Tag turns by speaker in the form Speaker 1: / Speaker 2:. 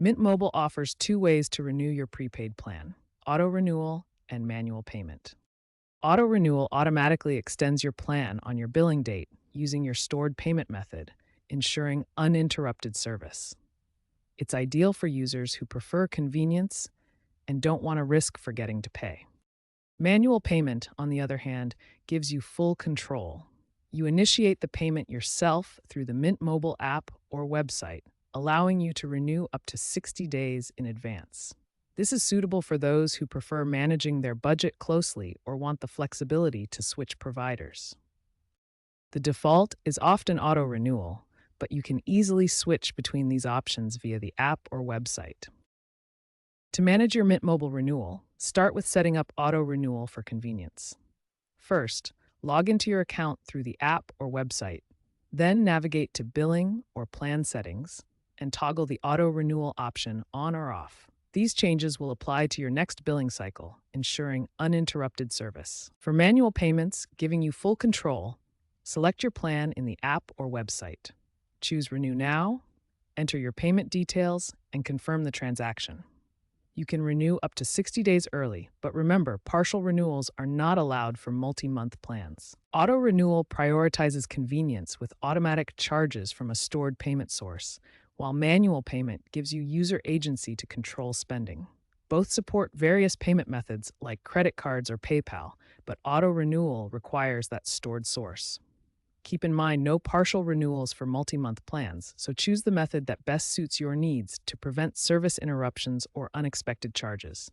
Speaker 1: Mint Mobile offers two ways to renew your prepaid plan: auto renewal and manual payment. Auto renewal automatically extends your plan on your billing date using your stored payment method, ensuring uninterrupted service. It's ideal for users who prefer convenience and don't want to risk forgetting to pay. Manual payment, on the other hand, gives you full control. You initiate the payment yourself through the Mint Mobile app or website, allowing you to renew up to 60 days in advance. This is suitable for those who prefer managing their budget closely or want the flexibility to switch providers. The default is often auto renewal, but you can easily switch between these options via the app or website. To manage your Mint Mobile renewal, start with setting up auto renewal for convenience. First, log into your account through the app or website. Then navigate to Billing or Plan Settings and toggle the auto renewal option on or off. These changes will apply to your next billing cycle, ensuring uninterrupted service. For manual payments, giving you full control, select your plan in the app or website. Choose Renew Now, enter your payment details, and confirm the transaction. You can renew up to 60 days early, but remember, partial renewals are not allowed for multi-month plans. Auto renewal prioritizes convenience with automatic charges from a stored payment source, while manual payment gives you user agency to control spending. Both support various payment methods like credit cards or PayPal, but auto renewal requires that stored source. Keep in mind no partial renewals for multi-month plans, so choose the method that best suits your needs to prevent service interruptions or unexpected charges.